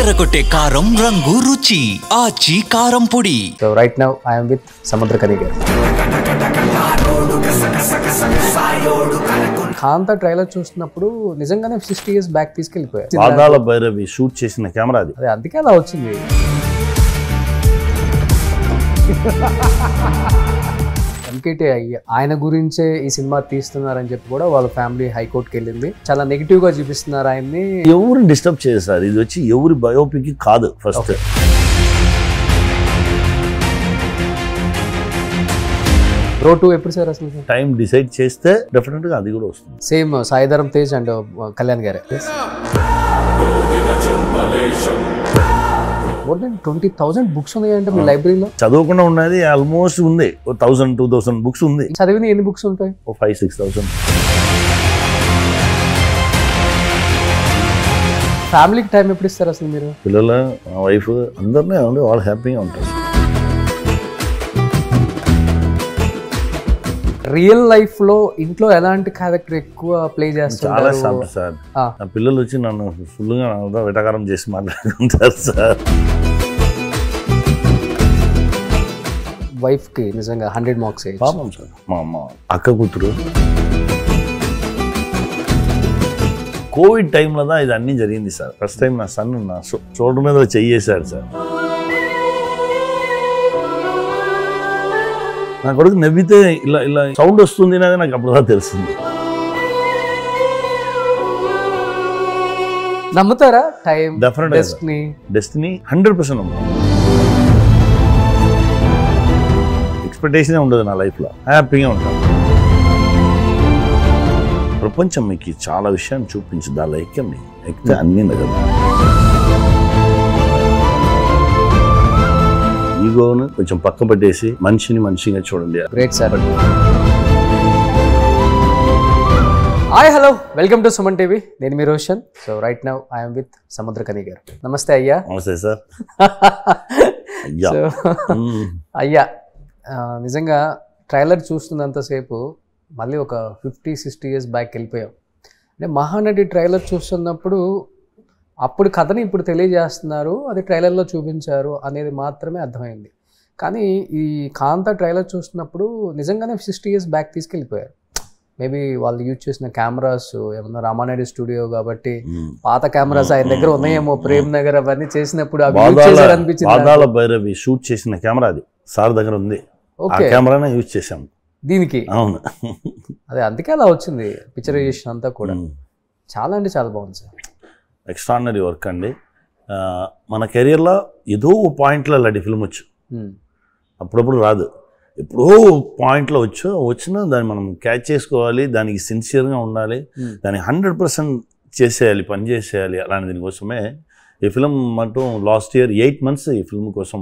అదరగొట్టే కారం రంగు రుచి ఆచి కారం పొడి. So right now I am with Samudrakani garu. Kantha trailer చూస్తున్నప్పుడు నిజంగానే 60 years బ్యాక్ తీసుకెళ్ళిపోయారు. పాదాల భైరవి షూట్ చేసిన కెమెరా అది. అదే అందుకే అలా వచ్చింది. ఎంకేటీ అయ్యా ఆయన గురించే ఈ సినిమా తీస్తున్నారని చెప్పి కూడా వాళ్ళ ఫ్యామిలీ హైకోర్టుకి వెళ్ళింది. చాలా నెగిటివ్ గా చూపిస్తున్నారు ఆయన్ని. ఎవరు డిస్టర్బ్ చేశారు? ఇది వచ్చి ఎవరి బయోపిక్ కాదు. ఫస్ట్ బ్రో 2 ఎప్పుడు సార్ అసలు టైం డిసైడ్ చేస్తే డెఫినెట్ గా అది కూడా వస్తుంది. సేమ్ సాయిధరం తేజ్ అండ్ కళ్యాణ్ గారే. మోర్ దెన్ 20,000 బుక్స్ ఉన్నాయంటే మీ లైబ్రరీలో. చదవకుండా ఉన్నది ఆల్మోస్ట్ ఉంది. 1000-2000 బుక్స్ ఉంది. చదివిన ఎన్ని బుక్స్ ఉంటాయి? 5,000-6,000. ఫ్యామిలీకి టైం ఎప్పుడు ఇస్తారు అసలు మీరు? పిల్లల వైఫ్ అందరినీ వాళ్ళు హ్యాపీగా ఉంటారు. రియల్ లైఫ్ లో ఇంట్లో ఎలాంటి క్యారెక్టర్ ఎక్కువ ప్లే చేస్తారు? చాలా సార్లు సార్ నా పిల్లలు వచ్చి నన్ను ఫుల్గా వెటకారం చేసి మాట్లాడుకుంటారు సార్. వైఫ్ కి నిజంగా 100 మార్క్స్ పాపం సార్. మా అమ్మ అక్క కూతురు కోవిడ్ టైంలో దా ఇది అన్నీ జరిగింది సార్. ఫస్ట్ టైం నా సన్ నా చోటు మీద చెయ్యేశాడు సార్. నా కొడుకు నవ్వితే ఇలా ఇలా సౌండ్ వస్తుంది అనేది నాకు అప్పుడు తెలిసింది. నమ్ముతారా? టైం డెస్టినీ 100% నమ్ముతాను. ఎక్స్పెక్టేషనే ఉండదు నా లైఫ్లో. హ్యాపీగా ఉంటాను. ప్రపంచం మీకు చాలా విషయాన్ని చూపించింది. ఆ లైక్యంని ఎక్కితే అన్నీ నగదు. ఈగోను కొంచెం పక్క పట్టేసి మనిషిగా చూడండి. Great sir. Hi hello, welcome to Suman TV. నేను మీ Roshan. So right now I'm with Samuthirakani గారు. నమస్తే అయ్యా. నమస్తే సార్. అయ్యా నిజంగా ట్రైలర్ చూస్తున్నంతసేపు మళ్ళీ ఒక 50-60 years బ్యాక్ వెళ్ళిపోయాం. అంటే మహానటి ట్రైలర్ చూస్తున్నప్పుడు అప్పుడు కథని ఇప్పుడు తెలియజేస్తున్నారు, అది ట్రైలర్లో చూపించారు అనేది మాత్రమే అర్థమైంది. కానీ ఈ కాంతా ట్రైలర్ చూస్తున్నప్పుడు నిజంగానే 60 years బ్యాక్ తీసుకెళ్ళిపోయారు. మేబీ వాళ్ళు యూజ్ చేసిన కెమెరాస్ ఏమన్నా రామానాయుడు స్టూడియో కాబట్టి పాత కెమెరాస్ ఆయన దగ్గర ఉన్నాయేమో. ప్రేమ్ నగర్ అవన్నీ చేసినప్పుడు అనిపించింది. పాదాల భైరవి షూట్ చేసిన కెమెరా అది సార్ దగ్గర ఉంది. కెమెరానే యూజ్ చేసాము దీనికి. అవును, అదే అందుకే అలా వచ్చింది పిక్చరైజేషన్ అంతా కూడా. చాలా అంటే చాలా బాగుంది సార్. ఎక్స్ట్రాడినరీ వర్క్ అండి. మన కెరియర్లో ఏదో పాయింట్లో అలాంటి ఫిల్మ్ వచ్చు. అప్పుడప్పుడు రాదు, ఎప్పుడో పాయింట్లో వచ్చినా దాన్ని మనం క్యాచ్ చేసుకోవాలి. దానికి సిన్సియర్గా ఉండాలి. దాన్ని 100% చేసేయాలి, పని చేసేయాలి. అలాంటి దీనికోసమే ఈ ఫిల్మ్ అంటూ లాస్ట్ ఇయర్ 8 months ఈ ఫిల్మ్ కోసం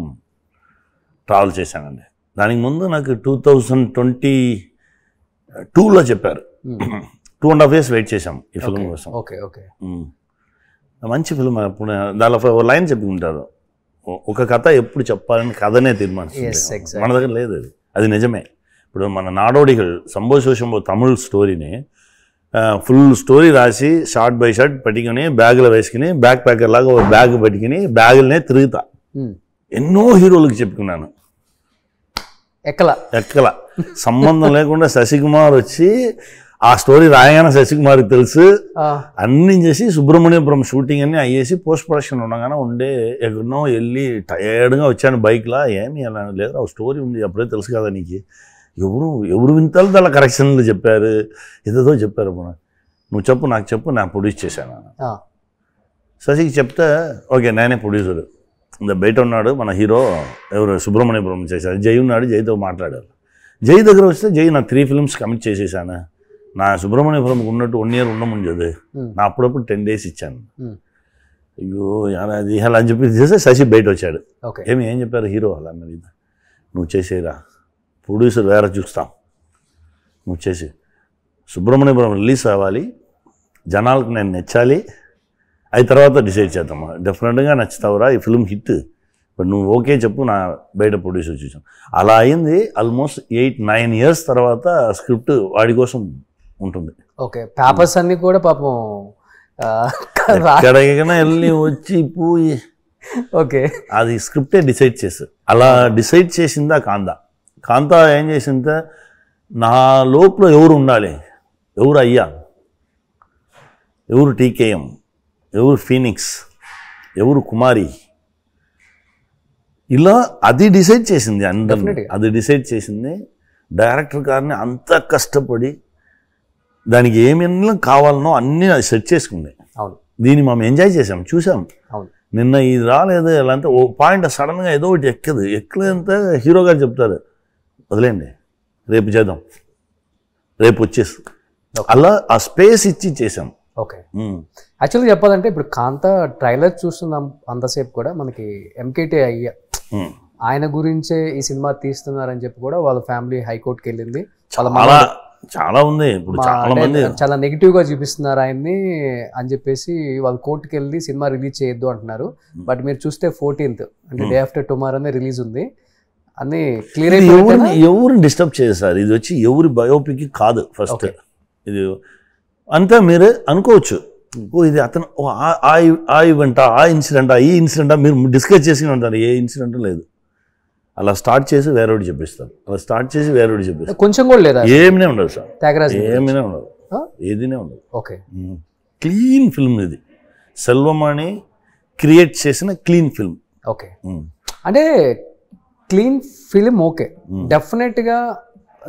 ట్రావెల్ చేశానండి. దానికి ముందు నాకు 2022లో చెప్పారు. 2.5 years వెయిట్ చేశాం ఈ ఫిల్మ్ కోసం. Okay okay. మంచి ఫిల్మ్. అప్పుడు దానిలో లైన్ చెప్పుకుంటారు, ఒక కథ ఎప్పుడు చెప్పాలని కథనే తీర్మానిస్తుంది. మన దగ్గర లేదు అది. అది నిజమే. ఇప్పుడు మన నాడోడిகள் సంభో శోషంభో తమిళ్ స్టోరీని ఫుల్ స్టోరీ రాసి షార్ట్ బై షార్ట్ పెట్టుకుని బ్యాగ్లో వేసుకుని బ్యాక్ ప్యాకర్ లాగా ఒక బ్యాగ్ పెట్టుకుని బ్యాగులనే తిరుగుతా. ఎన్నో హీరోలకు చెప్పుకున్నాను. ఎక్కల సంబంధం లేకుండా శశికుమార్ వచ్చి ఆ స్టోరీ రాయగానే శశికుమార్కి తెలుసు. అన్నీ చేసి సుబ్రహ్మణ్యపురం షూటింగ్ అన్నీ అయ్యేసి పోస్ట్ ప్రొడక్షన్ ఉండగానే ఉండే ఎక్కడో వెళ్ళి టయర్డ్గా వచ్చాను బైక్లా. ఏమి అలా లేదు, ఆ స్టోరీ ఉంది అప్పుడే తెలుసు కదా నీకు. ఎవరు వింటారు అలా కరెక్షన్లు చెప్పారు, ఏదేదో చెప్పారు. నువ్వు చెప్పు, నాకు చెప్పు, నేను ప్రొడ్యూస్ చేశాను. శశికి చెప్తే ఓకే నేనే ప్రొడ్యూసర్. బయట ఉన్నాడు మన హీరో ఎవరు సుబ్రహ్మణ్యపురం చేశారు. జై ఉన్నాడు, జైతో మాట్లాడారు. జై దగ్గర వస్తే జై నా 3 films కమిట్ చేసేసాను. నా సుబ్రహ్మణ్యపురంకి ఉన్నట్టు 1 year ఉండముంది. నా అప్పుడప్పుడు 10 days ఇచ్చాను. అయ్యో అది అలా అని చెప్పి చేస్తే శశి బయట వచ్చాడు. ఏం చెప్పారు హీరో అలా అన్నది, నువ్వు చేసేరా, ప్రొడ్యూసర్ వేరే చూస్తాం, నువ్వు చేసి సుబ్రహ్మణ్యపురం రిలీజ్ అవ్వాలి, జనాలకు నేను నచ్చాలి, అది తర్వాత డిసైడ్ చేద్దామా. డెఫినెట్గా నచ్చుతావురా, ఈ ఫిల్మ్ హిట్, బట్ నువ్వు ఓకే చెప్పు, నా బయట ప్రొడ్యూసర్ చూసాం. అలా అయింది. ఆల్మోస్ట్ 8-9 years తర్వాత స్క్రిప్ట్ వాడి కోసం ఉంటుంది. ఓకే, పేపర్స్ అన్ని కూడా పాపం ఎక్కడికైనా వెళ్ళి వచ్చి పోయి ఓకే. అది స్క్రిప్టే డిసైడ్ చేశారు. అలా డిసైడ్ చేసిందా కాంత ఏం చేసిందా, నా లోపల ఎవరు ఉండాలి, ఎవరు అయ్యా, ఎవరు టీకేఎం, ఎవరు ఫీనిక్స్, ఎవరు కుమారి, ఇలా అది డిసైడ్ చేసింది అందరినీ. అది డిసైడ్ చేసింది డైరెక్టర్ గారిని. అంత కష్టపడి దానికి ఏమైనా కావాలనో అన్నీ అది సెట్ చేసుకుంది. దీన్ని మనం ఎంజాయ్ చేసాం, చూసాం. నిన్న ఇది రాలేదు ఎలా అంటే ఓ పాయింట్ సడన్గా ఏదో ఒకటి ఎక్కలేదంటే హీరో గారు చెప్తారు, వదిలేండి రేపు చేద్దాం, రేపు వచ్చేసి అలా ఆ స్పేస్ ఇచ్చి చేసాం. ఓకే. యాక్చువల్గా చెప్పాలంటే ఇప్పుడు కాంత ట్రైలర్ చూస్తున్నాం అంతసేపు కూడా మనకి ఎంకేటీ అయ్యా ఆయన గురించే ఈ సినిమా తీస్తున్నారని చెప్పి కూడా వాళ్ళ ఫ్యామిలీ హైకోర్టుకి వెళ్ళింది. చాలా ఉంది ఇప్పుడు, చాలా మంది చాలా నెగిటివ్ గా చూపిస్తున్నారు ఆయన్ని అని చెప్పేసి వాళ్ళు కోర్టుకి వెళ్ళి సినిమా రిలీజ్ చేయొద్దు అంటున్నారు. బట్ మీరు చూస్తే 14th అంటే డే ఆఫ్టర్ టుమారోనే రిలీజ్ ఉంది అని క్లియర్ అయిపోయింది. ఎవరిని డిస్టర్బ్ చేశారు, ఇది వచ్చి ఎవరి బయోపిక్ కాదు. ఫస్ట్ ఇది అంతా మీరే అనుకోవచ్చు, ఓ ఇది అతను ఆ ఈవెంటా, ఆ ఇన్సిడెంటా, ఈ ఇన్సిడెంటా మీరు డిస్కస్ చేసి ఉంటారు. ఏ ఇన్సిడెంట్ లేదు. అలా స్టార్ట్ చేసి వేరేవాడు చెప్పిస్తారు, అలా స్టార్ట్ చేసి వేరేవాడు చెప్పిస్తారు. కొంచెం కూడా లేదా, ఏమినే ఉండదు సార్, త్యాగరాజ్ ఏమైనా ఉండదు, ఏదినే ఉండదు. ఓకే. క్లీన్ ఫిల్మ్ ఇది, సెల్వమణి క్రియేట్ చేసిన క్లీన్ ఫిల్మ్. ఓకే. అంటే క్లీన్ ఫిల్మ్. ఓకే. డెఫినెట్ గా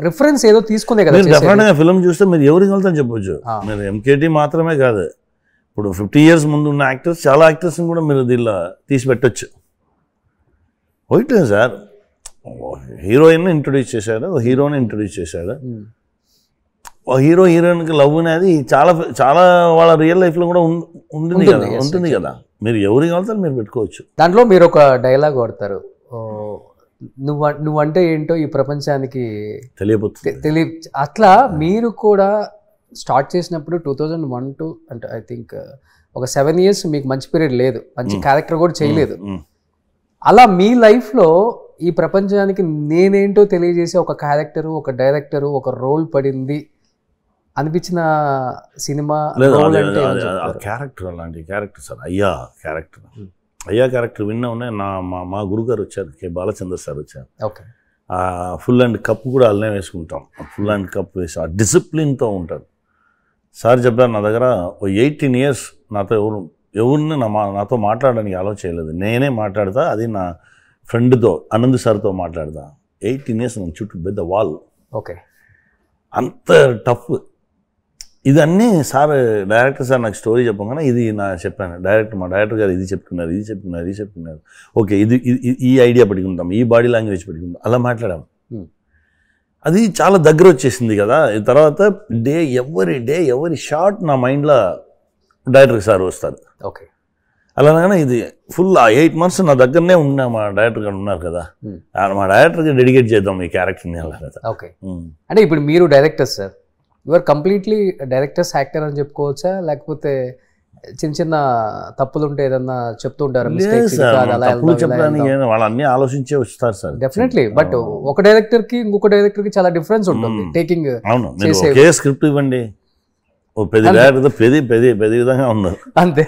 రిఫరెన్స్ ఏదో తీసుకునే కదా. డెఫినెట్ గా ఫిల్మ్ చూస్తే మీరు ఎవరికి వెళ్తారని చెప్పొచ్చు. మీరు ఎంకేటీ మాత్రమే కాదు, ఇప్పుడు 50 years ముందు ఉన్న యాక్టర్స్, చాలా యాక్టర్స్ని కూడా మీరు దీనిలో తీసి పెట్టచ్చు. ఒకటే సార్, హీరోయిన్ ఇంట్రొడ్యూస్ చేశాడు, హీరోని ఇంట్రొడ్యూస్ చేశాడు. హీరో హీరోయిన్కి లవ్ అనేది చాలా చాలా వాళ్ళ రియల్ లైఫ్లో కూడా ఉంటుంది కదా. మీరు ఎవరికి వెళ్తారు మీరు పెట్టుకోవచ్చు. దాంట్లో మీరు ఒక డైలాగ్ వాడతారు, నువ్వంటే ఏంటో ఈ ప్రపంచానికి తెలియ. అట్లా మీరు కూడా స్టార్ట్ చేసినప్పుడు 2001 అంటే ఐ థింక్ ఒక 7 years మీకు మంచి పీరియడ్ లేదు, మంచి క్యారెక్టర్ కూడా చేయలేదు. అలా మీ లైఫ్లో ఈ ప్రపంచానికి నేనేంటో తెలియజేసే ఒక క్యారెక్టరు, ఒక డైరెక్టరు, ఒక రోల్ పడింది అనిపించిన సినిమా క్యారెక్టర్? అలాంటి క్యారెక్టర్ సార్ అయ్యా క్యారెక్టర్ విన్నా ఉన్నాయి. మా గురుగారు వచ్చారు, కే బాలచంద్ర సార్ వచ్చారు. ఓకే. ఫుల్ అండ్ కప్ కూడా అల్లనే వేసుకుంటాం, ఫుల్ అండ్ కప్ వేసి ఆ డిసిప్లిన్తో ఉంటారు. సార్ చెప్పారు, నా దగ్గర 18 years నాతో ఎవరిని నాతో మాట్లాడడానికి అలో చేయలేదు, నేనే మాట్లాడతా. అది నా ఫ్రెండ్తో ఆనంద్ సార్తో మాట్లాడతా. 18 years నేను చుట్టూ పెద్ద వాల్. ఓకే. అంత టఫ్. ఇదన్నీ సార్ డైరెక్టర్ సార్ నాకు స్టోరీ చెప్పగానే ఇది చెప్పాను. మా డైరెక్టర్ గారు ఇది చెప్పుకున్నారు. ఓకే, ఈ ఐడియా పెట్టుకుంటాం, ఈ బాడీ లాంగ్వేజ్ పెట్టుకుంటాం, అలా మాట్లాడాము. అది చాలా దగ్గర వచ్చేసింది కదా. తర్వాత ఎవరి షార్ట్ నా మైండ్లో డైరెక్టర్ సార్ వస్తారు. ఓకే. అలాగనే ఇది ఫుల్ 8 months నా దగ్గరనే ఉన్నా. మా డైరెక్టర్ గారు ఉన్నారు కదా, మా డైరెక్టర్కి డెడికేట్ చేద్దాం ఈ క్యారెక్టర్ని అలా కదా. ఓకే. అంటే ఇప్పుడు మీరు director sir, your completely directors actor అని చెప్పుకోవచ్చా, లేకపోతే చిన్న చిన్న తప్పులు ఉంటే ఏదన్నా చెప్తూ ఉంటారు? చెప్పడానికి వాళ్ళు అన్ని ఆలోచించే వస్తారు సార్. డెఫినెట్లీ. బట్ ఒక డైరెక్టర్ కి ఇంకొక డైరెక్టర్ కి చాలా డిఫరెన్స్ ఉంటుంది టేకింగ్. అవును, ఒకే స్క్రిప్ట్ ఇవ్వండి, పెద్ద డైరెక్టర్ పెద్ద విధంగా ఉన్నారు అంతే.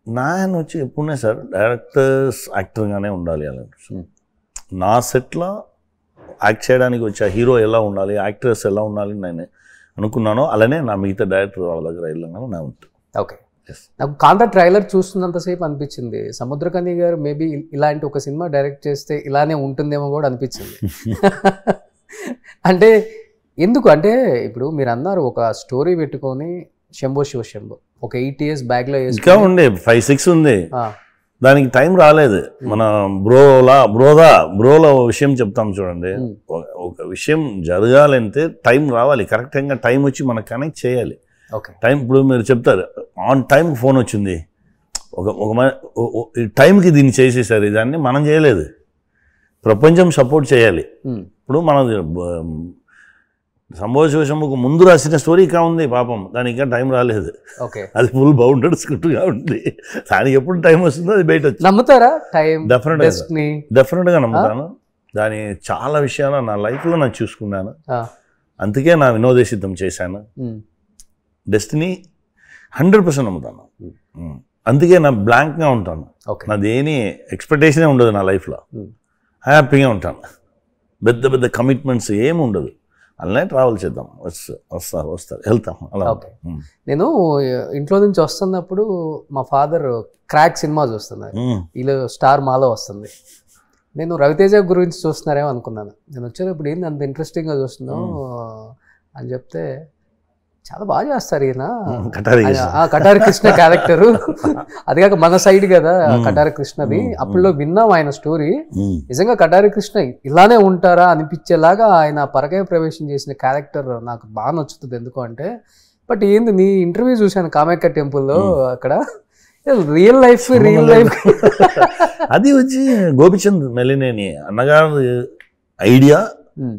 నాయన వచ్చి ఎప్పుడునే సార్ డైరెక్టర్స్ యాక్టర్గానే ఉండాలి అలా. నా సెట్లో యాక్ట్ చేయడానికి వచ్చే హీరో ఎలా ఉండాలి, యాక్టర్స్ ఎలా ఉండాలి నేను అనుకున్నానో అలానే నా మిగతా డైరెక్టర్ వాళ్ళ దగ్గర వెళ్ళగానే నా ఉంటుంది. ఓకే. నాకు కాంతా ట్రైలర్ చూస్తున్నంతసేపు అనిపించింది సముద్రకని గారు మేబీ ఇలాంటి ఒక సినిమా డైరెక్ట్ చేస్తే ఇలానే ఉంటుందేమో కూడా అనిపించింది. అంటే ఎందుకు అంటే ఇప్పుడు మీరు అన్నారు ఒక స్టోరీ పెట్టుకొని శంభో శివ శంభో ఒక 8 years బ్యాగ్లో ఇంకా ఉండే 5-6 ఉంది, దానికి టైం రాలేదు. మన బ్రోలో విషయం చెప్తాం చూడండి. ఒక విషయం జరగాలంటే టైం రావాలి, కరెక్ట్గా టైం వచ్చి మనం కనెక్ట్ చేయాలి. టైం ఇప్పుడు మీరు చెప్తారు ఆన్ టైం ఫోన్ వచ్చింది, ఒక టైంకి దీన్ని చేసేసారు, దాన్ని మనం చేయలేదు, ప్రపంచం సపోర్ట్ చేయాలి. ఇప్పుడు మనం శంభో శివశంభుకు ముందు రాసిన స్టోరీ ఇంకా ఉంది పాపం, దానికి ఇంకా టైం రాలేదు. అది ఫుల్ బౌండెడ్ స్క్రిప్ట్గా ఉంది, దానికి ఎప్పుడు టైం వస్తుందో అది బయట వచ్చి నమ్ముతారా? డెఫినెట్గా నమ్ముతాను. దాని చాలా విషయాలు నా లైఫ్లో నేను చూసుకున్నాను, అందుకే నా వినోదసిద్ధం చేశాను. డెస్టినీ 100% నమ్ముతాను. అందుకే నా బ్లాంక్గా ఉంటాను. నా దేని ఎక్స్పెక్టేషనే ఉండదు నా లైఫ్లో. హ్యాపీగా ఉంటాను. పెద్ద పెద్ద కమిట్మెంట్స్ ఏమి ఉండదు. అలానే ట్రావెల్ చేద్దాం, వస్తారు వెళ్తాం అలా. నేను ఇంట్లో నుంచి వస్తున్నప్పుడు మా ఫాదర్ క్రాక్ సినిమా చూస్తున్నారు, వీళ్ళు స్టార్ మాలో వస్తుంది. నేను రవితేజ గురించి చూస్తున్నారేమో అనుకున్నాను. నేను వచ్చేటప్పుడు ఏంది అంత ఇంట్రెస్టింగ్గా చూస్తున్నావు అని చెప్తే, చాలా బాగా చేస్తారు ఈయన, కటారి కృష్ణ క్యారెక్టరు, అది కాక మన సైడ్ కదా కటారి కృష్ణది. అప్పుడులో విన్నాం ఆయన స్టోరీ. నిజంగా కటారి కృష్ణ ఇలానే ఉంటారా అనిపించేలాగా ఆయన పరకాయ ప్రవేశం చేసిన క్యారెక్టర్ నాకు బాగా నచ్చుతుంది. ఎందుకు అంటే, బట్ ఏంది నీ ఇంటర్వ్యూ చూశాను కామాఖ్య టెంపుల్లో, అక్కడ రియల్ లైఫ్ అది వచ్చి గోపిచంద్ మెలినేని అన్నగారు ఐడియా.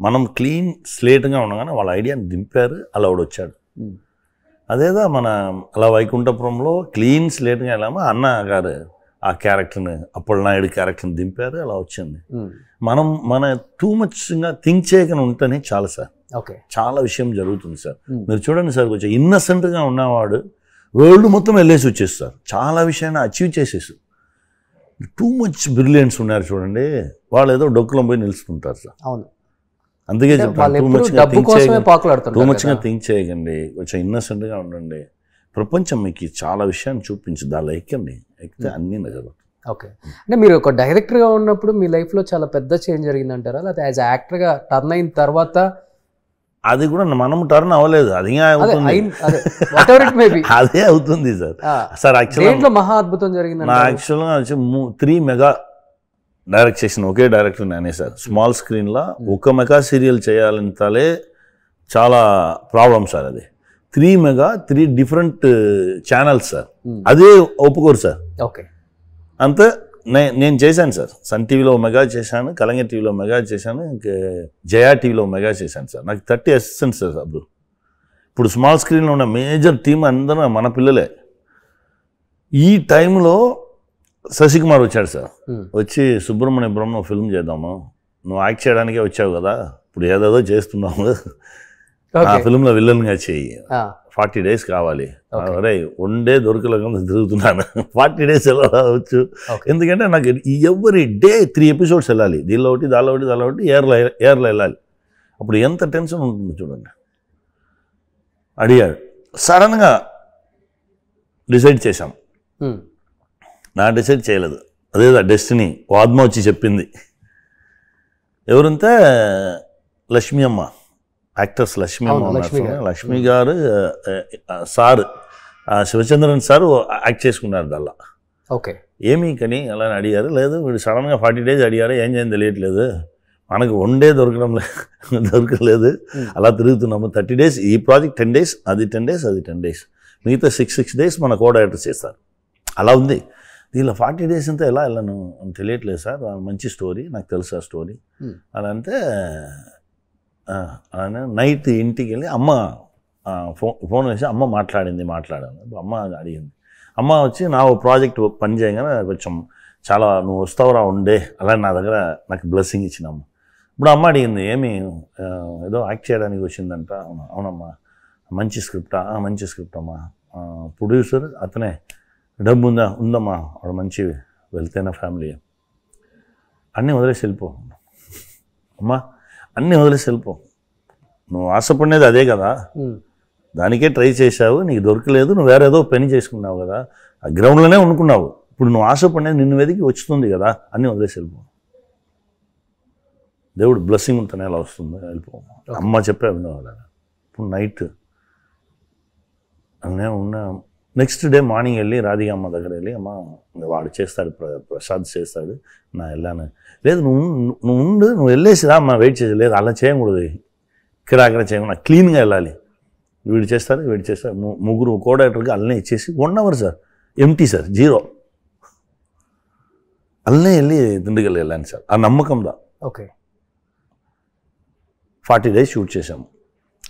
మనం క్లీన్ స్లేట్గా ఉండగానే వాళ్ళ ఐడియాని దింపారు, అలా వచ్చాడు. అదేదా మన అలా వైకుంఠపురంలో క్లీన్ స్లేట్గా వెళ్ళామో అన్న గారు ఆ క్యారెక్టర్ని, అప్పలనాయుడు క్యారెక్టర్ని దింపారు, అలా వచ్చింది. మన టూ మచ్గా థింక్ చేయకుండా ఉంటేనే చాలు సార్. చాలా విషయం జరుగుతుంది సార్. మీరు చూడండి సార్, కొంచెం ఇన్నసెంట్గా ఉన్నవాడు వరల్డ్ మొత్తం వెళ్ళేసి వచ్చేస్తారు, చాలా విషయాన్ని అచీవ్ చేసేసి. టూ మచ్ బ్రిలియన్స్ ఉన్నారు చూడండి, వాళ్ళు ఏదో డొక్కులం పోయి నిలుస్తుంటారు సార్. అవును, అందుకే చెప్తాను, టూ మచ్గా థింక్ చేయకండి, కొంచెం ఇన్నసెంట్గా ఉండండి. ప్రపంచం మీకు చాలా విషయాన్ని చూపించదు, దాని ఎక్కండి, ఎక్కితే అన్నీ నజరు. ఓకే, అంటే మీరు ఒక డైరెక్టర్గా ఉన్నప్పుడు మీ లైఫ్లో చాలా పెద్ద చేంజ్ జరిగిందంటారా, లేకపోతే యాజ్ యాక్టర్గా టర్న్ అయిన తర్వాత? అది కూడా మనం టర్న్ అవ్వలేదు, అది అదే అవుతుంది సార్. సార్ యాక్చువల్గా మహా అద్భుతం జరిగింది. యాక్చువల్గా 3 మెగా డైరెక్ట్ చేసిన ఒకే డైరెక్టర్ నేనే సార్. స్మాల్ స్క్రీన్లో ఒక మెగా సీరియల్ చేయాలంటే చాలా ప్రాబ్లం సార్. అది 3 మెగా 3 డిఫరెంట్ ఛానల్స్ సార్, అదే ఒప్పుకోరు సార్. ఓకే, అంతే నేను చేశాను సార్. సన్ టీవీలో మెగా చేశాను, కలంగ టీవీలో మెగా చేశాను, జయా టీవీలో మెగా చేశాను సార్. నాకు 30 అసిస్టెంట్స్ సార్ అప్పుడు. ఇప్పుడు స్మాల్ స్క్రీన్లో ఉన్న మేజర్ టీం అందరూ మన పిల్లలే. ఈ టైంలో శశికుమార్ వచ్చాడు సార్. వచ్చి సుబ్రహ్మణ్యపురం ఫిల్మ్ చేద్దాము, నువ్వు యాక్ట్ చేయడానికే వచ్చావు కదా, ఇప్పుడు ఏదేదో చేస్తున్నాము, ఆ ఫిల్మ్లో విలన్గా చేయి, 40 days కావాలి. అరే ఉండే దొరకలేకుండా తిరుగుతున్నాను, 40 days ఎలా రావచ్చు? ఎందుకంటే నాకు ఎవ్రీ డే 3 episodes వెళ్ళాలి, దీనిలో ఒకటి దానిలో ఒకటి దానిలో ఒకటి, ఏర్లో వెళ్ళాలి. అప్పుడు ఎంత టెన్షన్ ఉంటుంది చూడండి. అడిగాడు, సడన్గా డిసైడ్ చేశాం. నా డిసైడ్ చేయలేదు, అదేదా డెస్టినీ. ఆత్మ వచ్చి చెప్పింది. ఎవరంటే లక్ష్మీ అమ్మ, యాక్టర్స్ లక్ష్మీ అమ్మ, లక్ష్మి గారు సార్ శివచంద్రన్ సార్ యాక్ట్ చేసుకున్నారు దానిలో. ఓకే, ఏమీ కానీ అలా అడిగారు. లేదు వీడు సడన్గా 40 days అడిగారు, ఏం చేయని తెలియట్లేదు, మనకు వన్డే దొరకలేదు, అలా తిరుగుతున్నాము. 30 days ఈ ప్రాజెక్ట్, 10 days అది 10 days అది 10 days, మిగతా 6 days మన కో డైరెక్టర్ చేస్తారు. అలా ఉంది. దీనిలో 40 days అంతా ఎలా వెళ్ళను తెలియట్లేదు సార్, మంచి స్టోరీ, నాకు తెలుసు ఆ స్టోరీ. అలా అంటే నైట్ ఇంటికి వెళ్ళి అమ్మ ఫోన్ వేసి అమ్మ మాట్లాడాను. అమ్మ అడిగింది. అమ్మ వచ్చి నా ప్రాజెక్ట్ పని చేయగానే కొంచెం చాలా నువ్వు వస్తావురా ఉండే అలా నా దగ్గర నాకు బ్లెస్సింగ్ ఇచ్చినమ్మ. ఇప్పుడు అమ్మ అడిగింది, ఏమి ఏదో యాక్ట్ చేయడానికి వచ్చిందంట. అవునమ్మా, మంచి స్క్రిప్టా? మంచి స్క్రిప్ట్ అమ్మా. ప్రొడ్యూసర్ అతనే, డబ్బు ఉందమ్మా, వాడు మంచి వెళ్తేనా ఫ్యామిలీ, అన్నీ వదిలేసి వెళ్ళిపో అమ్మా, అన్నీ వదిలేసి వెళ్ళిపో. నువ్వు ఆశపడినది అదే కదా, దానికే ట్రై చేశావు, నీకు దొరకలేదు, నువ్వు వేరేదో పని చేసుకున్నావు కదా, ఆ గ్రౌండ్లోనే వండుకున్నావు, ఇప్పుడు నువ్వు ఆశపడినది నిన్ను వెతికి వస్తుంది కదా, అన్నీ వదిలేసి వెళ్ళిపో. దేవుడు బ్లెస్సింగ్ ఉంటేనే ఎలా వస్తుంది, వెళ్ళిపో. అమ్మ చెప్పే వినేవాళ్ళ. ఇప్పుడు నైట్ అన్నీ ఉన్న నెక్స్ట్ డే మార్నింగ్ వెళ్ళి రాధిక అమ్మ దగ్గర వెళ్ళి, అమ్మ వాడు చేస్తాడు, ప్రసాద్ చేస్తాడు, నా వెళ్ళాను. లేదు నువ్వు ఉండు, నువ్వు వెళ్ళేసిరా అమ్మ, వెయిట్ చేసి. లేదు అలా చేయకూడదు, ఇక్కడ చేయకుండా క్లీన్గా వెళ్ళాలి. వీడు చేస్తారు. ముగ్గురు కో డైరెక్టర్గా అల్లనే ఇచ్చేసి 1 hour సార్, ఎంటీ సార్, 0. అల్లనే వెళ్ళి దిండుగల్ వెళ్ళాను సార్, ఆ నమ్మకందా. ఓకే, 40 days షూట్ చేశాము.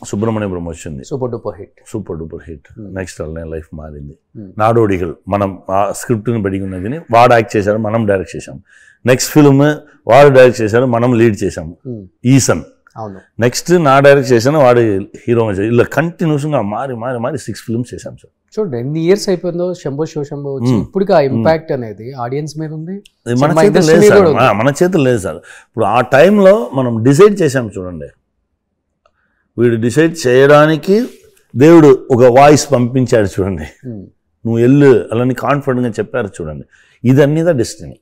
సుబ్రహ్మణ్యపురం వచ్చింది, సూపర్ డూపర్ హిట్. నెక్స్ట్ అల్లనే లైఫ్ మారింది. నాడోడిగల్ మనం ఆ స్క్రిప్ట్ని బడిగి ఉన్నది, వాడు యాక్ట్ చేశాడు, మనం డైరెక్ట్ చేశాం. నెక్స్ట్ ఫిల్మ్ వాడు డైరెక్ట్ చేశాడు, మనం లీడ్ చేశాము, ఈసన్. నెక్స్ట్ నా డైరెక్ట్ చేశాను, వాడు హీరోగా చేశాడు. ఇలా కంటిన్యూస్గా మారి 6 films చేశాం సార్. చూడండి ఎన్ని ఇయర్స్ అయిపోయిందో శంభో శివశంభో వచ్చి ఇప్పటికి ఆ ఇంపాక్ట్ అనేది ఆడియన్స్ మీద ఉంది. మన చేతులు లేదు సార్, మన చేతులు లేదు సార్. ఇప్పుడు ఆ టైంలో మనం డిసైడ్ చేసాం చూడండి, వీడు డిసైడ్ చేయడానికి దేవుడు ఒక వాయిస్ పంపించాడు చూడండి, నువ్వు వెళ్ళు అలాని కాన్ఫిడెంట్గా చెప్పారు చూడండి, ఇదన్నీదా డెస్టినీ.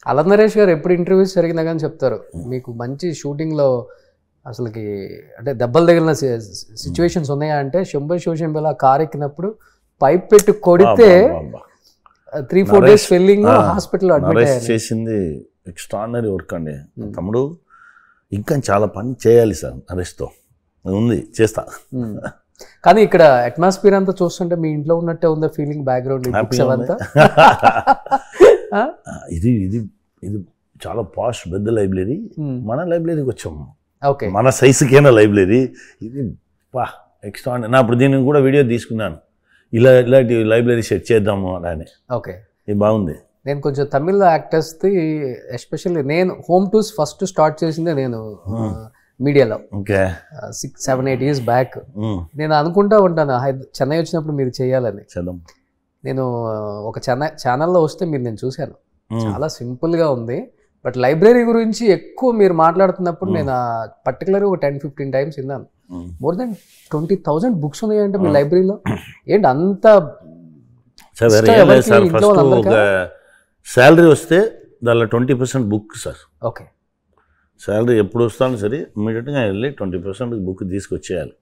అలా నరేష్ గారు ఎప్పుడు ఇంటర్వ్యూస్ జరిగినా కానీ చెప్తారు, మీకు మంచి షూటింగ్లో అసలుకి అంటే దెబ్బలు తగిలిన సిచ్యువేషన్స్ ఉన్నాయా అంటే శంభో శివశంభోలో కార్ ఎక్కినప్పుడు పైప్ పెట్టి కొడితే 3-4 days ఫెల్లింగ్ హాస్పిటల్లో అడ్మిట్ చేసింది ఎక్స్ట్రాడినరీ వర్క్ అండి. తమ్ముడు ఇంకా చాలా పని చేయాలి సార్, నరేష్తో ఉంది, చేస్తా. కానీ ఇక్కడ అట్మాస్ఫియర్ అంతా చూస్తుంటే మీ ఇంట్లో ఉన్నట్టే ఉందా ఫీలింగ్? బ్యాక్గ్రౌండ్ అంతా ఇది ఇది ఇది చాలా పాష్ పెద్ద లైబ్రరీ. మన లైబ్రరీకి వచ్చాము, ఓకే, మన సైజుకైనా లైబ్రరీ ఇది. ఎక్స్ట్రా నా ఇప్పుడు దీన్ని కూడా వీడియో తీసుకున్నాను, ఇలాంటి లైబ్రరీ సెట్ చేద్దాము అలానే. ఓకే, ఇది బాగుంది. నేను కొంచెం తమిళ యాక్టర్స్ది ఎస్పెషల్లీ నేను హోమ్ టూర్స్ ఫస్ట్ స్టార్ట్ చేసిందే నేను మీడియాలో. Okay, 6-7-8 years back. నేను అనుకుంటా ఉంటాను చెన్నై వచ్చినప్పుడు మీరు చేయాలని. నేను ఒక ఛానల్లో వస్తే మీరు నేను చూశాను, చాలా సింపుల్గా ఉంది. బట్ లైబ్రరీ గురించి ఎక్కువ మీరు మాట్లాడుతున్నప్పుడు నేను పర్టికులర్గా ఒక 10-15 times విన్నాను. మోర్ దెన్ 20,000 బుక్స్ ఉన్నాయంటే మీ లైబ్రరీలో. ఏంటి అంత శాలరీ వస్తే దానిలో 20% బుక్ సార్. ఓకే, శాలరీ ఎప్పుడు వస్తాను సరే ఇమీడియట్గా వెళ్ళి 20% బుక్ తీసుకొచ్చేయాలి.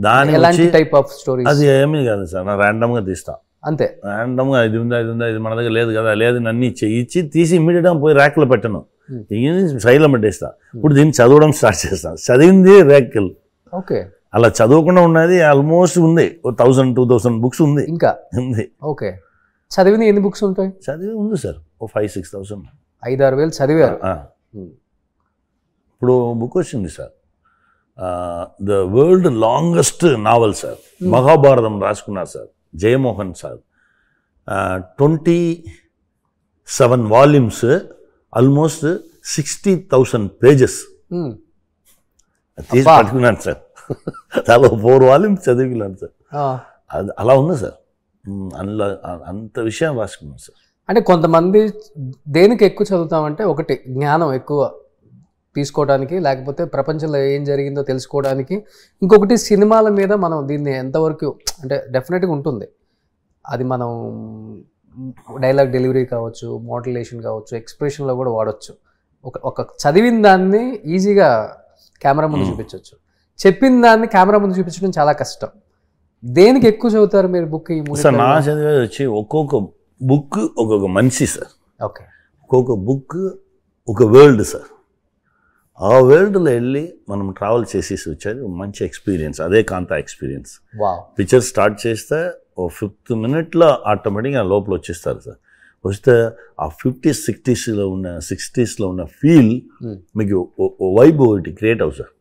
దాని టైప్ ఆఫ్ స్టోరీ అది ఏమీ కాదు సార్, నా ర్యాండమ్గా తీస్తా అంతే. ర్యాండమ్గా ఇది ఉందా ఇది మన దగ్గర లేదు కదా, లేదు నన్ను ఇచ్చి తీసి ఇమీడియట్గా పోయి ర్యాక్లో పెట్టను, సైడ్లో పెట్టేస్తా. ఇప్పుడు దీన్ని చదవడం స్టార్ట్ చేస్తాను. చదివింది ర్యాక్లు. ఓకే, అలా చదవకుండా ఉన్నది ఆల్మోస్ట్ ఉంది 1000-2000 బుక్స్ ఉంది ఇంకా ఉంది. ఓకే, చదివిన ఎన్ని బుక్స్ ఉంటాయి? చదివి ఉంది సార్ 5,000-6,000. 5-6 వేలు చదివారు. ఇప్పుడు బుక్ వచ్చింది sir, the world longest novel sir, Mahabharatam రాసుకున్నారు sir Jeyamohan sir. 27 volumes, almost 60,000 pages తీసి పట్టుకున్నాను సార్. చాలా 4 volumes చదివినాను సార్. అది అలా ఉంది సార్, అందులో అంత విషయం రాసుకున్నాను సార్. అంటే కొంతమంది దేనికి ఎక్కువ చదువుతామంటే ఒకటి జ్ఞానం ఎక్కువ తీసుకోవడానికి, లేకపోతే ప్రపంచంలో ఏం జరిగిందో తెలుసుకోవడానికి, ఇంకొకటి సినిమాల మీద మనం దీన్ని ఎంతవరకు అంటే డెఫినెట్గా ఉంటుంది. అది మనం డైలాగ్ డెలివరీ కావచ్చు, మోడ్యులేషన్ కావచ్చు, ఎక్స్ప్రెషన్లో కూడా వాడచ్చు. ఒక చదివిన దాన్ని ఈజీగా కెమెరా ముందు చూపించవచ్చు, చెప్పిన దాన్ని కెమెరా ముందు చూపించడం చాలా కష్టం. దేనికి ఎక్కువ చదువుతారు మీరు బుక్? సార్ నా చదివేది వచ్చి ఒక్కొక్క బుక్ ఒక్కొక్క మనిషి సార్. ఓకే, ఒక్కొక్క బుక్ ఒక వరల్డ్ సార్. ఆ వరల్డ్లో వెళ్ళి మనం ట్రావెల్ చేసేసి వచ్చేది మంచి ఎక్స్పీరియన్స్. అదే కాంతా ఎక్స్పీరియన్స్. పిక్చర్ స్టార్ట్ చేస్తే ఓ 5th minute ఆటోమేటిక్గా లోపల వచ్చేస్తారు సార్. వస్తే ఆ 50s 60s ఉన్న ఫీల్ మీకు వైబ్ ఒకటి క్రియేట్ అవుతుంది సార్.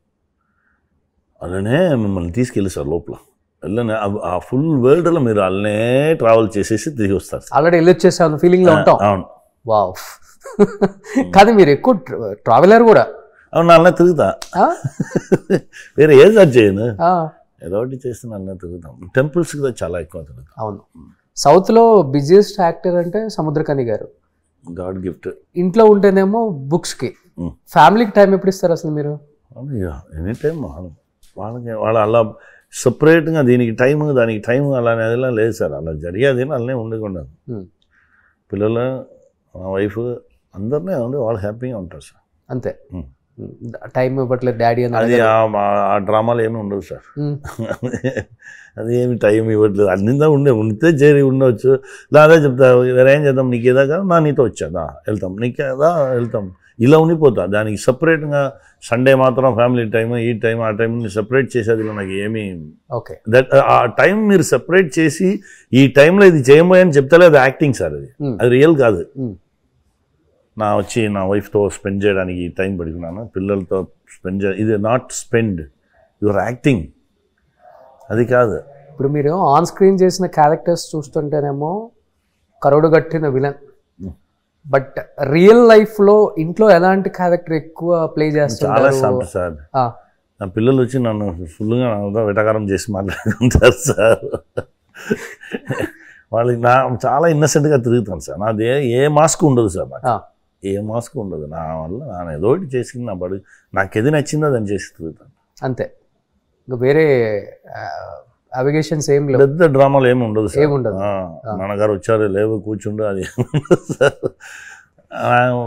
అలానే మిమ్మల్ని తీసుకెళ్ళి సార్ లోపల వెళ్ళనే ఆ ఫుల్ వరల్డ్లో మీరు అలానే ట్రావెల్ చేసేసి తిరిగి వస్తారు. ఆల్రెడీ వెళ్ళి వచ్చేసాను ఫీలింగ్లో ఉంటాం. అవును, వావ్. కానీ మీరు ఎక్కువ ట్రావెలర్ కూడా? అవును, అలా తిరుగుతా, వేరే ఏం సార్ చేయను, ఏదో ఒకటి చేస్తున్నా అలా తిరుగుతాం. టెంపుల్స్ కూడా చాలా ఎక్కువ తిరుగుతాం. అవును, సౌత్లో బిజియెస్ట్ యాక్టర్ అంటే సముద్రకని గారు, గాడ్ గిఫ్ట్. ఇంట్లో ఉంటేనేమో బుక్స్కి. ఫ్యామిలీకి టైం ఎప్పుడు ఇస్తారు అసలు మీరు? ఎనీ టైం వాళ్ళ అలా సపరేట్గా దీనికి టైం దానికి టైం అలానే లేదు సార్. అలా జరిగేది అలానే ఉండకుండా పిల్లలు మా వైఫ్ అందరినీ ఉండి వాళ్ళు హ్యాపీగా ఉంటారు సార్. అంతే, టైం ఇవ్వట్లేదు డాడీ అని. అది ఆ డ్రామాలు ఏమి ఉండవు సార్. అది ఏమి టైం ఇవ్వట్లేదు అన్నిందా ఉంటే చేరి ఉండవచ్చు. అదే చెప్తా, ఏం చేద్దాం నీకు ఏదా కదా, నా నీతో వచ్చాదా వెళ్తాం, నీకేదా వెళ్తాం, ఇలా ఉండిపోతా. దానికి సపరేట్గా సండే మాత్రం ఫ్యామిలీ టైం, ఈ టైం ఆ టైంని సపరేట్ చేసేది నాకు ఏమీ. ఓకే, ఆ టైం మీరు సపరేట్ చేసి ఈ టైంలో ఇది చేయబోయని చెప్తాలే, అది యాక్టింగ్ సార్. అది రియల్ కాదు. నా వైఫ్తో స్పెండ్ చేయడానికి ఈ టైం పడుకున్నాను, పిల్లలతో స్పెండ్ ఇది నాట్ స్పెండ్, యువర్ యాక్టింగ్, అది కాదు. ఇప్పుడు మీరు ఆన్ స్క్రీన్ చేసిన క్యారెక్టర్స్ చూస్తుంటేనేమో కరోడుగట్టిన విలన్, బట్ రియల్ లైఫ్లో ఇంట్లో ఎలాంటి క్యారెక్టర్ ఎక్కువ ప్లే చేస్తారు? చాలా సాఫ్ట్ సార్. నా పిల్లలు వచ్చి నన్ను ఫుల్గా వెటకారం చేసి మాట్లాడుకుంటారు సార్. వాళ్ళకి చాలా ఇన్నసెంట్గా తిరుగుతాను సార్. నాది ఏ మాస్క్ ఉండదు సార్, నాకు ఏ మాస్క్ ఉండదు. నా వల్ల నేను ఏదో ఒకటి చేసుకుని నా బడు నాకు ఏది నచ్చిందో దాన్ని చేసి తిరుగుతాను అంతే. ఇంకా వేరే అవిగేషన్స్ ఏం లేవు, పెద్ద డ్రామాలు ఏమి ఉండదు సార్. ఏముండదు. నాన్నగారు వచ్చారు లేవు కూర్చుండు అది సార్.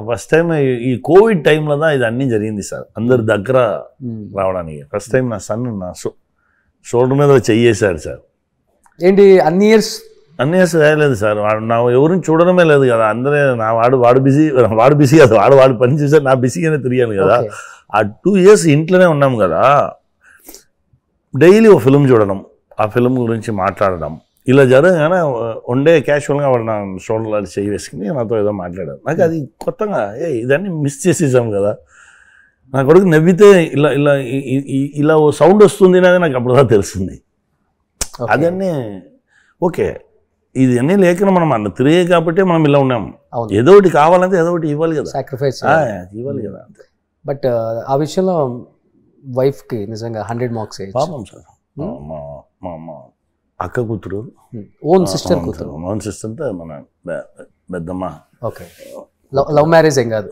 ఫస్ట్ టైం ఈ కోవిడ్ టైంలో ఇది అన్నీ జరిగింది సార్, అందరి దగ్గర రావడానికి. ఫస్ట్ టైం నా సన్ నా షోల్డర్ మీద చెయ్యేశాడు సార్. ఏంటి అన్ని ఇయర్స్ రాయలేదు సార్, వాడు నా ఎవరిని చూడడమే లేదు కదా. అందరే నా వాడు బిజీ కాదు, వాడు పని చేశారు, నా బిజీగానే తిరిగాను కదా. ఆ 2 years ఇంట్లోనే ఉన్నాం కదా, డైలీ ఒక ఫిల్మ్ చూడడం, ఆ ఫిల్మ్ గురించి మాట్లాడడం, ఇలా జరగగానే ఉండే క్యాషువల్గా వాడు నా షోల్డర్ చేయి వేసుకుని నాతో ఏదో మాట్లాడారు. నాకు అది కొత్తగా ఇదన్నీ మిస్ చేసేసాం కదా. నా కొడుకు నవ్వితే ఇలా ఇలా ఇలా ఓ సౌండ్ వస్తుంది అనేది నాకు అప్పుడుదా తెలిసింది. అదన్నీ ఓకే, ఇది అన్నీ లేకుండా మనం అన్న తిరిగే కాబట్టి మనం ఇలా ఉన్నాము. ఏదో ఒకటి కావాలంటే ఏదో ఒకటి ఇవ్వాలి కదా, సాక్రిఫైస్ ఇవ్వాలి కదా. బట్ ఆ విషయంలో వైఫ్కి నిజంగా 100 marks పాపం సార్. మా అక్క కూతురు, ఓన్ సిస్టర్ కూతురు, ఓన్ సిస్టర్ అంటే మన పెద్దమ్మ. ఓకే, లవ్ మ్యారేజ్ ఏం కాదు.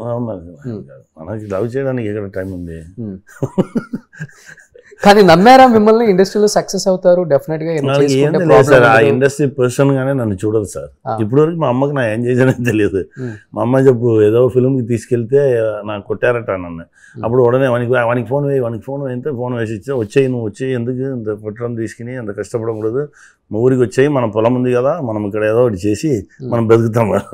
మనకి లవ్ చేయడానికి ఎక్కడ టైం ఉంది. కానీ నమ్మారా మిమ్మల్ని ఇండస్ట్రీలో సక్సెస్ అవుతారు డెఫినెట్ గా? సార్ ఆ ఇండస్ట్రీ పర్సన్ గానే నన్ను చూడదు సార్. ఇప్పుడు వరకు మా అమ్మకి నా ఏం చేశానని తెలియదు. మా అమ్మ చెప్పు ఏదో ఫిల్మ్కి తీసుకెళ్తే నాకు కొట్టారట నన్ను. అప్పుడు ఉడనే వానికి ఫోన్ వేయితే ఫోన్ వేసి ఇచ్చా, వచ్చేయి నువ్వు వచ్చేయి, ఎందుకు ఇంత కొట్టడం తీసుకుని అంత కష్టపడకూడదు, మా ఊరికి వచ్చేయి, మన పొలం ఉంది కదా, మనం ఇక్కడ ఏదో ఒకటి చేసి మనం బతుకుతాం కదా.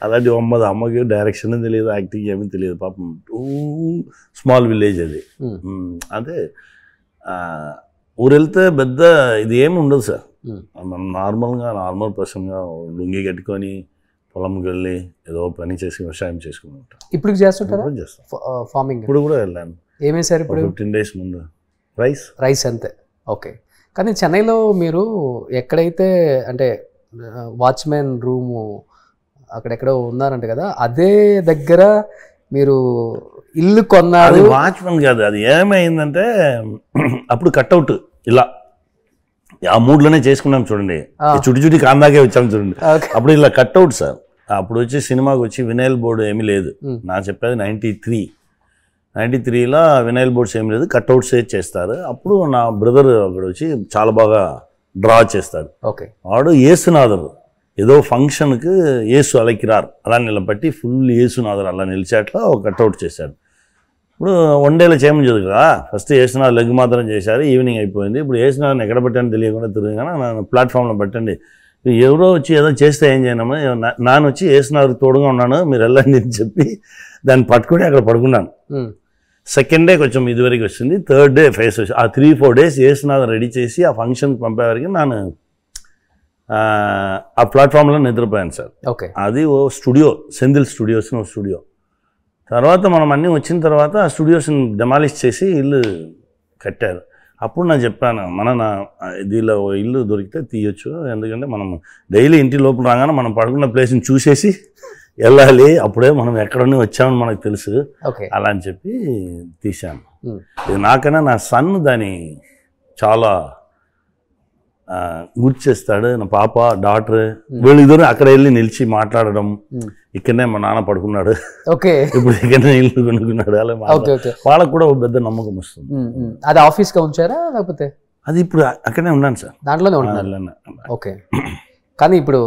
అలాంటి అమ్మకి డైరెక్షన్ తెలియదు, యాక్టింగ్ ఏమీ తెలియదు పాపం. స్మాల్ విలేజ్ అది. అదే ఊరు వెళ్తే పెద్ద ఇది ఏమి ఉండదు సార్. మనం నార్మల్ పర్సన్గా లుంగి కట్టుకొని పొలంకి వెళ్ళి ఏదో పని చేసి వ్యవసాయం చేసుకుని ఉంటాం. ఇప్పుడు చేస్తుంటారా? ఫార్మింగ్ ఇప్పుడు కూడా వెళ్ళాను. ఏమే సార్ ఇప్పుడు 15 days ముందు రైస్ అంతే. ఓకే, కానీ చెన్నైలో మీరు ఎక్కడైతే అంటే వాచ్మెన్ రూము అక్కడెక్కడో ఉన్నారంట కదా, అదే దగ్గర మీరు ఇల్లు కొన్నారు. వాచ్మెన్ కాదు, అది ఏమైందంటే అప్పుడు కట్అవుట్ ఇలా ఆ మూడ్లోనే చేసుకున్నాం చూడండి, చుట్టి కాందాకే వచ్చాము చూడండి. అప్పుడు ఇలా కట్అవుట్ సార్. అప్పుడు వచ్చి సినిమాకి వచ్చి వినైల్ బోర్డు ఏమీ లేదు. నా చెప్పేది 93లో వినైల్ బోర్డ్స్ ఏమి లేదు, కట్అవుట్స్ చేస్తారు. అప్పుడు నా బ్రదర్ అక్కడ వచ్చి చాలా బాగా డ్రా చేస్తాడు. ఓకే, వాడు ఏసునాథర్ ఏదో ఫంక్షన్కి ఏసు అలకిరార్ అలా నిలబట్టి ఫుల్ ఏసునాథర్ అలా నిలిచేట్లా ఒక కట్అవుట్ చేశాడు. ఇప్పుడు 1 dayలో చేయమని చదువు కదా, ఫస్ట్ ఏసునాథ్ లెగ్ మాత్రం చేశారు, ఈవినింగ్ అయిపోయింది. ఇప్పుడు ఏసునాథ్ని ఎక్కడ పెట్టండి తెలియకుండా తిరిగినా నన్ను ప్లాట్ఫామ్లో పెట్టండి, ఎవరో వచ్చి ఏదో చేస్తే ఏం చేయనమ్మా, నాన్న వచ్చి ఏసునాథ్ తోడుగా ఉన్నాను మీరు వెళ్ళండి అని చెప్పి దాన్ని పట్టుకుని అక్కడ పడుకున్నాను. సెకండ్ డే కొంచెం ఇదివరకు వచ్చింది, థర్డ్ డే ఫేస్ వచ్చి ఆ 3-4 days ఏసునాథ్ రెడీ చేసి ఆ ఫంక్షన్కి పంపేవరకు నేను ఆ ప్లాట్ఫామ్లో నిద్రపోయాను సార్. ఓకే, అది ఓ స్టూడియో, సెంధిల్ స్టూడియోస్ ఓ స్టూడియో. తర్వాత మనం అన్నీ వచ్చిన తర్వాత ఆ స్టూడియోస్ని డెమాలిష్ చేసి ఇల్లు కట్టారు. అప్పుడు నేను చెప్పాను, దీనిలో ఇల్లు దొరికితే తీయొచ్చు, ఎందుకంటే మనం డైలీ ఇంటి లోపల రాగానే మనం పడుకున్న ప్లేస్ని చూసేసి వెళ్ళాలి, అప్పుడే మనం ఎక్కడన్నీ వచ్చామని మనకు తెలుసు, అలా అని చెప్పి తీశాను. ఇది నాకైనా నా సన్ దాన్ని చాలా గుర్తు చేస్తాడు. నా పాప డాటర్ వీళ్ళిద్దరు అక్కడ వెళ్ళి నిలిచి మాట్లాడడం, ఇక్కడనే మా నాన్న పడుకున్నాడు, ఇప్పుడు ఇక్కడనే ఇల్లు కొనుక్కున్నాడు, అలా వాళ్ళకు కూడా ఒక పెద్ద నమ్మకం వస్తుంది. అది ఆఫీస్గా ఉంచారా లేకపోతే? అది ఇప్పుడు అక్కడనే ఉన్నాను సార్, దాంట్లోనే ఉన్నాను. ఓకే, కానీ ఇప్పుడు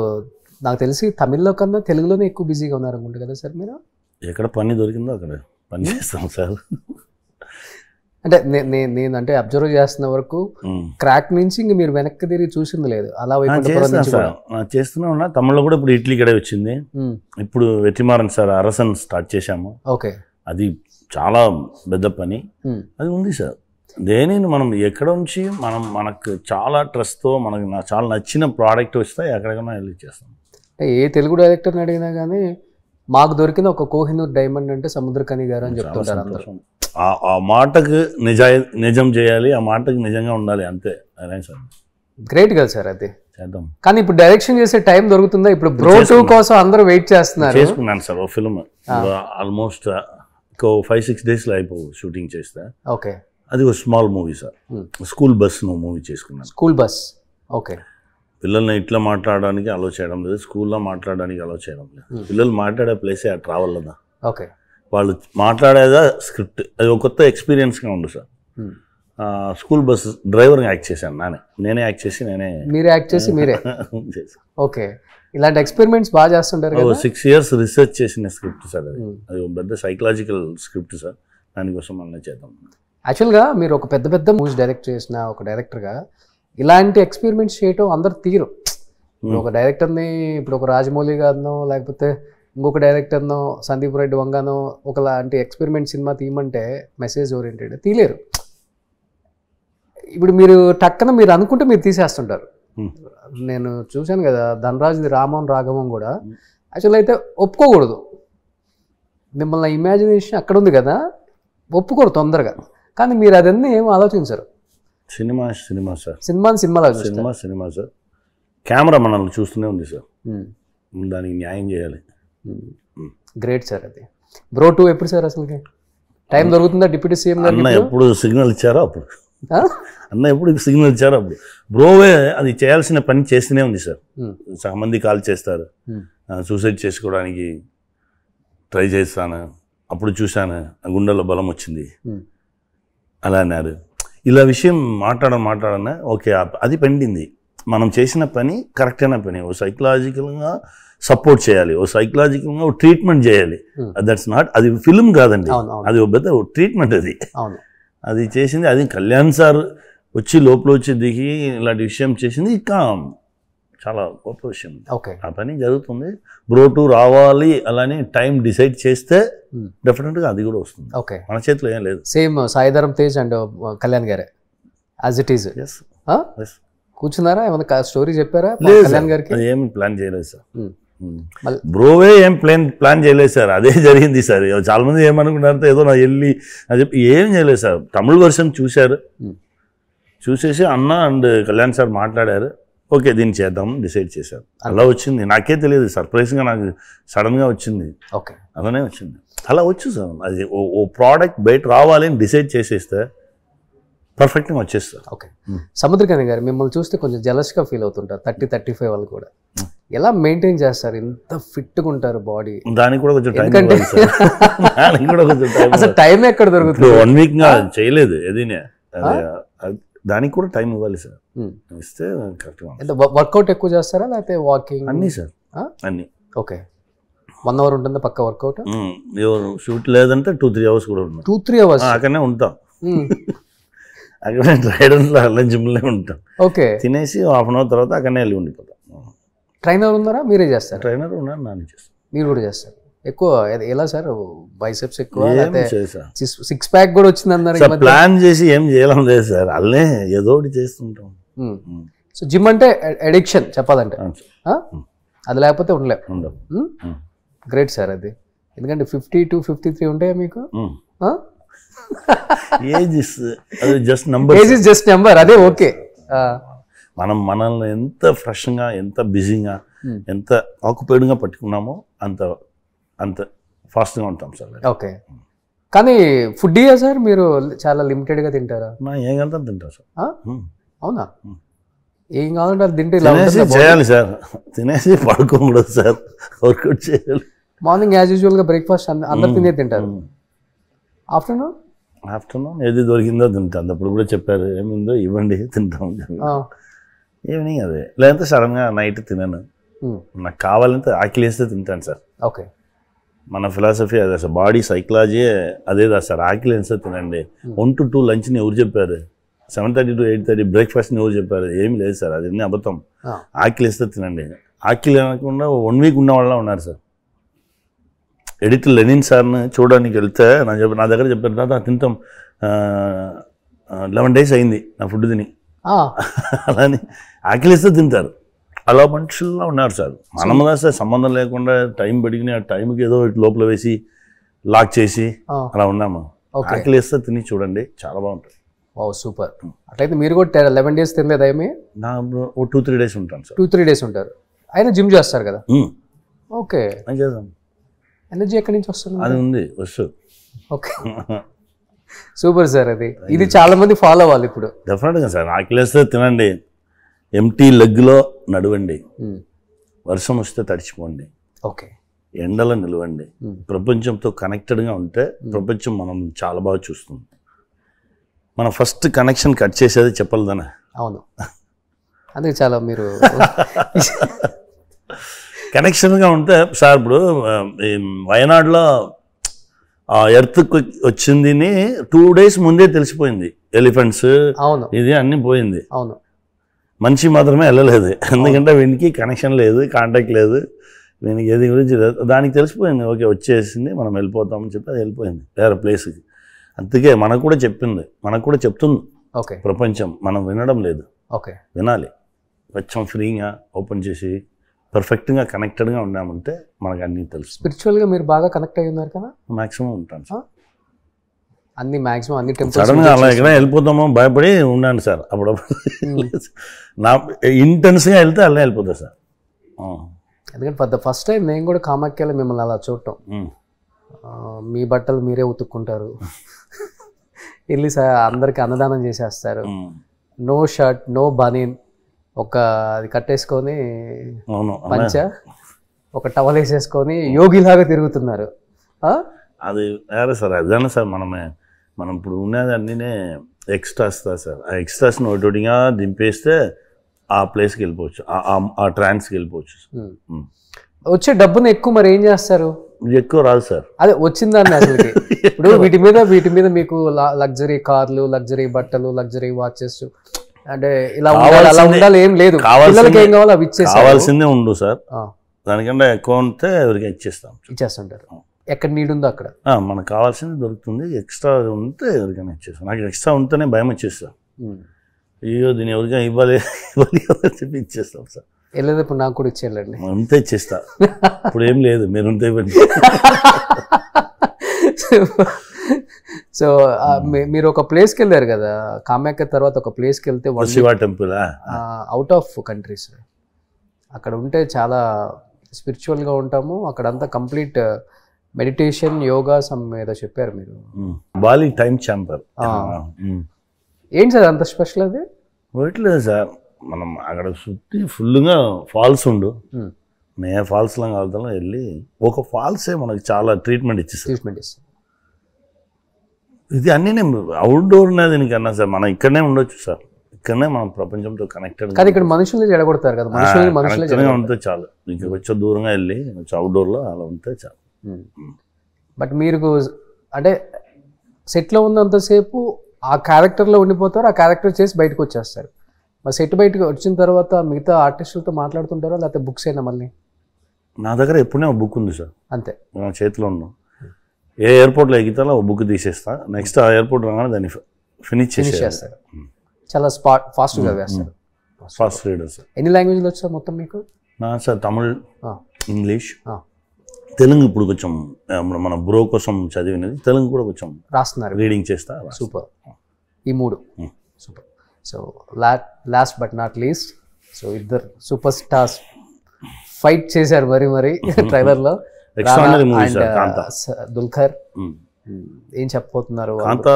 నాకు తెలిసి తమిళ్లో కన్నా తెలుగులోనే ఎక్కువ బిజీగా ఉన్నారనుకుంటా కదా సార్ మీరు? ఎక్కడ పని దొరికిందో అక్కడ పని చేస్తాం సార్. అంటే నేను అంటే అబ్జర్వ్ చేస్తున్న వరకు క్రాక్ నుంచి ఇంక మీరు వెనక్కి తిరిగి చూసింది లేదు. అలా చేస్తూనే ఉన్నా. తమిళ్లో కూడా ఇప్పుడు ఇడ్లీ కడే వచ్చింది. ఇప్పుడు వెట్టిమారన్ సార్ అరసన్ స్టార్ట్ చేశాము. ఓకే, అది చాలా పెద్ద పని అది ఉంది సార్. దేనిని మనం ఎక్కడ నుంచి మనకు చాలా ట్రస్ట్తో మనకు చాలా నచ్చిన ప్రోడక్ట్ వస్తే ఎక్కడికైనా వెళ్ళి చేస్తాం. ఏ తెలుగు డైరెక్టర్ని అడిగినా కానీ మాకు దొరికిన ఒక కోహినూర్ డైమండ్ అంటే సముద్రకని గారు అని చెప్తుంటారు అందరూ. ఆ మాటకు నిజం చేయాలి, ఆ మాటకు నిజంగా ఉండాలి, అంతే. అదే సార్, గ్రేట్ కదా సార్ అది. చేద్దాం. కానీ ఇప్పుడు డైరెక్షన్ చేసే టైం దొరుకుతుందా? ఇప్పుడు బ్రో 2 కోసం అందరూ వెయిట్ చేస్తున్నారు. చేసుకున్నాను సార్ ఓ ఫిల్మ్, ఆల్మోస్ట్ 5-6 daysలో అయిపో షూటింగ్ చేస్తే. ఓకే, అది ఒక small movie sir, school bus movie చేసుకున్నాను. School bus, okay. పిల్లల్ని ఇట్లా మాట్లాడడానికి అలో చేయడం లేదు, స్కూల్లో మాట్లాడడానికి అలో చేయడం లేదు. పిల్లలు మాట్లాడే ప్లేసే ఆ ట్రావెల్లోదా. ఓకే, వాళ్ళు మాట్లాడేదా స్క్రిప్ట్, అది ఒక కొత్త ఎక్స్పీరియన్స్గా ఉంది సార్. స్కూల్ బస్ డ్రైవర్గా యాక్ట్ చేశాను, నేనే యాక్ట్ చేసి మీరే యాక్ట్ చేసి మీరే చేశాను. ఓకే, ఇలాంటి ఎక్స్పెరిమెంట్స్ బాగా చేస్తుంటారు కదా. 6 years రీసెర్చ్ చేసిన స్క్రిప్ట్ సార్ అది. అది పెద్ద సైకలాజికల్ స్క్రిప్ట్ సార్, దానికోసం మనం చేద్దాం. యాక్చువల్గా మీరు ఒక పెద్ద మూవీస్ డైరెక్ట్ చేసిన ఒక డైరెక్టర్గా ఇలాంటి ఎక్స్పెరిమెంట్స్ చేయటం అందరు తీరు. ఇప్పుడు ఒక డైరెక్టర్ని, ఇప్పుడు ఒక రాజమౌళి గారినో లేకపోతే ఇంకొక డైరెక్టర్నో సందీప్ రెడ్డి వంగానో ఒకలాంటి ఎక్స్పెరిమెంట్ సినిమా తీయమంటే మెసేజ్ ఓరియంటెడ్ తీయలేరు. ఇప్పుడు మీరు టక్కన మీరు అనుకుంటే మీరు తీసేస్తుంటారు. నేను చూశాను కదా ధనరాజ్ది రామన్ రాఘవం కూడా యాక్చువల్ అయితే ఒప్పుకోకూడదు. మిమ్మల్ని ఇమాజినేషన్ అక్కడ ఉంది కదా, ఒప్పుకోరు తొందరగా. కానీ మీరు అదన్నీ ఏమో ఆలోచించరు. సినిమా సార్, సినిమాలో సినిమా సార్. కెమెరా మనల్ని చూస్తూనే ఉంది సార్, దానికి న్యాయం చేయాలి. Great sir. అది బ్రో 2 ఎప్పుడు సార్ అసలుకి టైం దొరుకుతుందా? డిప్యూటీ సీఎం అన్న ఎప్పుడు సిగ్నల్ ఇచ్చారో అప్పుడు, బ్రోవే అది చేయాల్సిన పని చేస్తూనే ఉంది సార్. చాలా మంది కాల్ చేస్తారు, సూసైడ్ చేసుకోవడానికి ట్రై చేస్తాను, అప్పుడు చూశాను గుండెల్లో బలం వచ్చింది అలా అన్నారు. ఇలా విషయం మాట్లాడనా ఓకే, అది పండింది. మనం చేసిన పని కరెక్ట్ అయిన పని, ఓ సైకలాజికల్గా సపోర్ట్ చేయాలి, ఓ సైకలాజికల్గా ఓ ట్రీట్మెంట్ చేయాలి. దట్స్ నాట్, అది ఫిల్మ్ కాదండి, అది ఒక పెద్ద ట్రీట్మెంట్. అది చేసింది, అది కళ్యాణ్ సార్ వచ్చి లోపల వచ్చి దిగి ఇలాంటి విషయం చేసింది చాలా గొప్ప విషయం. ఆ పని జరుగుతుంది. బ్రో 2 రావాలి అలానే టైం డిసైడ్ చేస్తే డెఫినెట్గా అది కూడా వస్తుంది. మన చేతిలో ఏం లేదు. సేమ్ సాయిధరం తేజ్ అండ్ కళ్యాణ్ గారే యాజ్ ఇట్ ఈజ్. కూర్చున్నారా, ఏమైనా స్టోరీ చెప్పారా కళ్యాణ్ గారికి? ఏమి ప్లాన్ చేయలేదు సార్, బ్రోవే ఏం ప్లాన్ చేయలేదు సార్, అదే జరిగింది సార్. చాలా మంది ఏమనుకున్నారంటే ఏదో నా వెళ్ళి అని చెప్పి ఏం చేయలేదు సార్. తమిళ వర్షన్ చూసేసి అన్న అండ్ కళ్యాణ్ సార్ మాట్లాడారు, ఓకే దీన్ని చేద్దాం డిసైడ్ చేశారు. అలా వచ్చింది, నాకే తెలియదు, సర్ప్రైజ్గా నాకు సడన్గా వచ్చింది. అలానే వచ్చింది, అలా వచ్చు సార్. అది ఓ ప్రోడక్ట్ బయట రావాలి అని డిసైడ్ చేసేస్తే పర్ఫెక్ట్గా వచ్చేస్తారు. సముద్రకాంత్ గారు మిమ్మల్ని చూస్తే కొంచెం జలస్గా ఫీల్ అవుతుంటారు. 30-35 వాళ్ళు కూడా ఎలా మెయింటైన్ చేస్తారు? ఎంత ఫిట్గా ఉంటారు బాడీ? దానికి కూడా కొంచెం టైం, అసలు టైం ఎక్కడ దొరుకుతుంది? 1 week చేయలేదు ఏదైనా, దానికి కూడా టైం ఇవ్వాలి సార్. ఇస్తే కరెక్ట్గా. వర్కౌట్ ఎక్కువ చేస్తారా లేకపోతే వాకింగ్? అన్నీ సార్, అన్నీ. ఓకే, 1 hour ఉంటుందా పక్క వర్కౌట్? షూట్ లేదంటే 2-3 hours కూడా ఉంటాం. 2-3 hours అక్కడనే ఉంటాం, అక్కడే ట్రైడర్లో లంచ్లో ఉంటాం. ఓకే, తినేసి 1/2 hour తర్వాత అక్కడనే వెళ్ళి ఉండిపోతాం. ట్రైనర్ ఉన్నారా? మీరే చేస్తారు? ట్రైనర్ ఉన్నారు, నాన్న చేస్తాను. మీరు కూడా చేస్తారు? ఎక్కువ ఎలా సార్ బైసెప్స్ ఎక్కువ, 6 pack కూడా వచ్చింది అన్నారు. ప్లాన్ చేసి ఏం చేయడం లేదు సార్, అల్లే ఏదో ఒకటి చేస్తుంటాం. సో జిమ్ అంటే అడిక్షన్ చెప్పాలంటే, అది లేకపోతే ఉండలేం. గ్రేట్ సార్ అది. ఎందుకంటే 50-53 ఉంటాయా మీకు? Age just number. అదే ఓకే. మనల్ని ఎంత ఫ్రెష్గా, ఎంత బిజీగా, ఎంత ఆక్యుపైడ్గా పట్టుకున్నామో అంత ఫాస్ట్గా ఉంటాం సార్. ఓకే, కానీ ఫుడ్ సార్ మీరు చాలా లిమిటెడ్గా తింటారా? ఏం కావాలంటే తింటారు సార్. అవునా? ఏం కావాలంటే అది తింటే చేయాలి సార్, తినేసి పడుకోకూడదు సార్, వర్కౌట్ చేయాలి. మార్నింగ్ యాజ్ యూజువల్గా బ్రేక్ఫాస్ట్ అందరు తినే తింటారు. ఆఫ్టర్నూన్ ఏది దొరికిందో తింటాను. అప్పుడు కూడా చెప్పారు ఏముందో ఇవ్వండి తింటాం. ఈవినింగ్ అదే, లేదంటే సడన్గా నైట్ తినను. నాకు కావాలంటే ఆకలి వేస్తే తింటాను సార్. ఓకే, మన ఫిలాసఫీ అదే సార్, బాడీ సైకలాజీ అదేదా సార్. ఆకలి వేస్తే తినండి. 1 to 2 లంచ్ని ఎవరు చెప్పారు? 7:30 to 8:30 బ్రేక్ఫాస్ట్ని ఎవరు చెప్పారు? ఏమి లేదు సార్, అది అన్నీ అబద్ధం. ఆకలి వేస్తే తినండి. ఆకలి అనకుండా 1 week ఉన్న వాళ్ళ ఉన్నారు సార్. ఎడిటర్ లెనిన్ సార్ని చూడడానికి వెళ్తే నా దగ్గర చెప్పారు, దాదా తింటాం 11 days అయింది నా ఫుడ్ తిని. అలానే ఆకలిస్తే తింటారు. అలా మనుషుల్లో ఉన్నారు సార్. మనం సార్ సంబంధం లేకుండా టైం పెడిగిన ఆ టైంకి ఏదో లోపల వేసి లాక్ చేసి అలా ఉన్నాము. ఆకలిస్తే తిని చూడండి, చాలా బాగుంటుంది. సూపర్. అట్లయితే మీరు కూడా 11 days తినలేదు? ఏమి? నా 2-3 days ఉంటాను సార్. 2-3 days ఉంటారు. అయినా జిమ్ చేస్తారు కదా? ఓకే, చేద్దాం. ఎనర్జీ ఎక్కడి నుంచి వస్తుంది? అది ఉంది, వస్తుంది. Okay, super sir. ఇది చాలా మంది ఫాలో అవ్వాలి ఇప్పుడు. డెఫినెట్గా సార్, ఆకలిస్తే తినండి. ఎంటీ లెగ్లో నడవండి, వర్షం వస్తే తడిచిపోండి, ఓకే, ఎండలో నిలవండి. ప్రపంచంతో కనెక్టెడ్గా ఉంటే ప్రపంచం మనం చాలా బాగా చూస్తుంది. మనం ఫస్ట్ కనెక్షన్ కట్ చేసేది చెప్పలేదనే. అవును, అందుకే చాలా మీరు కనెక్షన్గా ఉంటే సార్ ఇప్పుడు వయనాడులో ఎర్త్ వచ్చింది 2 days ముందే తెలిసిపోయింది. ఎలిఫెంట్స్ అవును ఇది అన్నీ పోయింది. అవును, మనిషి మాత్రమే వెళ్ళలేదు, ఎందుకంటే వీనికి కనెక్షన్ లేదు, కాంటాక్ట్ లేదు, వీనికి ఏది గురించి దానికి తెలిసిపోయింది. ఓకే వచ్చేసింది, మనం వెళ్ళిపోతామని చెప్పి అది వెళ్ళిపోయింది వేరే ప్లేస్కి. అందుకే మనకు కూడా చెప్పింది, మనకు కూడా చెప్తుంది ఓకే ప్రపంచం, మనం వినడం లేదు. ఓకే, వినాలి, కొంచెం ఫ్రీగా ఓపెన్ చేసి పర్ఫెక్ట్గా కనెక్టెడ్గా ఉన్నామంటే మనకు అన్నీ తెలుసు. స్పిరిచువల్గా మీరు బాగా కనెక్ట్ అయ్యి ఉన్నారు కదా? మ్యాక్సిమం ఉంటాను సార్. అన్ని మ్యాక్సిమం అన్ని టెంపుల్స్ సడన్గా అలా ఎక్కడ వెళ్ళిపోతామో భయపడి ఉన్నాను సార్. అప్పుడప్పుడు నా ఇంటెన్స్గా వెళ్తే అలా వెళ్ళిపోతా సార్. ఎందుకంటే ఫస్ట్ టైం నేను కూడా కామాఖ్యలో మిమ్మల్ని అలా చూడటం. మీ బట్టలు మీరే ఉతుక్కుంటారు, వెళ్ళి అందరికి అన్నదానం చేసేస్తారు, నో షర్ట్ నో బనీన్, ఒక అది కట్టేసుకొని పంచ ఒక టవల్ వేసేసుకొని యోగిలాగా తిరుగుతున్నారు. అది వేరే సార్, అదేనా సార్ మనం ఇప్పుడు ఉన్నది అన్నీనే ఎక్స్ట్రాస్ సార్. ఆ ఎక్స్ట్రాస్ని ఒకటిగా దింపేస్తే ఆ ప్లేస్కి వెళ్ళిపోవచ్చు, ఆ ట్రాన్స్కి వెళ్ళిపోవచ్చు. వచ్చే డబ్బును ఎక్కువ మరి ఏం చేస్తారు? ఎక్కువ రాదు సార్, అదే వచ్చిందాన్ని అసలుకి. ఇప్పుడు వీటి మీద మీకు లగ్జరీ కార్లు, లగ్జరీ బట్టలు, లగ్జరీ వాచెస్, అంటే ఇలా అలా ఉండాలి ఏం లేదు, పిల్లలకి ఏం కావాలో అవి ఇచ్చేసి కావాల్సిందే ఉండు సార్. దానికంటే ఎక్కువ ఉంటే ఎవరికి ఇచ్చేస్తుంటారు. ఎక్కడ నీడ్ ఉందో అక్కడ మనకు కావాల్సింది దొరుకుతుంది. ఎక్స్ట్రా ఉంటే ఎవరికైనా ఇచ్చేస్తాం. నాకు ఎక్స్ట్రా ఉంటేనే భయం వచ్చేస్తాం, అయ్యో దీన్ని ఎవరికైనా ఇవ్వాలి అని చెప్పి ఇచ్చేస్తాం సార్. వెళ్ళేటప్పుడు నాకు కూడా ఇచ్చేయాలండి, అంతే ఇచ్చేస్తా. ఇప్పుడు ఏం లేదు, మీరు ఉంటే ఇవ్వండి. సో మీరు ఒక ప్లేస్కి వెళ్ళారు కదా కామాఖ్య తర్వాత, ఒక ప్లేస్కి వెళ్తే Shiva temple out of countries, అక్కడ ఉంటే చాలా స్పిరిచువల్గా ఉంటాము. అక్కడంతా కంప్లీట్ మెడిటేషన్, యోగా సమ్ ఏదో చెప్పారు మీరు. Bali time chamber. ఏంటి సార్ అంత స్పెషల్ అది? పెట్టలేదు సార్, మనం అక్కడ చుట్టి ఫుల్గా ఫాల్స్ ఉండు, నేను ఫాల్స్లో కాలుతాం వెళ్ళి ఒక ఫాల్సే మనకి చాలా ట్రీట్మెంట్ ఇచ్చేస్తాను. ఇది అన్నీ నేను అవుట్డోర్ అనేది దీనికన్నా సార్ మనం ఇక్కడనే ఉండొచ్చు సార్, ఇక్కడనే మనం ప్రపంచంతో కనెక్టెడ్. కానీ ఇక్కడ మనుషుల్ని జడగొడతారు కదా, మనుషులుగా ఉంటే చాలు. ఇంకా కొంచెం దూరంగా వెళ్ళి కొంచెం అవుట్డోర్లో అలా ఉంటే చాలు. బట్ మీరు అంటే సెట్లో ఉన్నంతసేపు ఆ క్యారెక్టర్లో ఉండిపోతారు, ఆ క్యారెక్టర్ చేసి బయటకు వచ్చేస్తారు. మరి సెట్ బయటకు వచ్చిన తర్వాత మిగతా ఆర్టిస్టులతో మాట్లాడుతుంటారా, లేకపోతే బుక్స్ అయినా? మళ్ళీ నా దగ్గర ఎప్పుడైనా ఒక బుక్ ఉంది సార్, అంతే నా చేతిలో ఉన్నాం. ఏ ఎయిర్పోర్ట్లో ఎగితాలో ఒక బుక్ తీసేస్తా, నెక్స్ట్ ఆ ఎయిర్పోర్ట్ రాగానే దాన్ని ఫినిష్ చేస్తారు. చాలా ఫాస్ట్గా వేస్తారు. Fast reader sir. ఎన్ని లాంగ్వేజ్లు వచ్చాయి మొత్తం మీకు? నా సార్ తమిళ్, ఇంగ్లీష్, తెలుగు. ఇప్పుడు కొంచెం మన బ్రో కోసం చదివినది తెలుగు కూడా కొంచెం రాస్తున్నారు, రీడింగ్ చేస్తా. సూపర్, ఈ 3 super. So last but not least, so ఇద్దరు సూపర్ స్టార్స్ ఫైట్ చేశారు మరి ట్రైలర్లో. దుల్కర్ ఏం చెప్పబోతున్నారు? కాంతా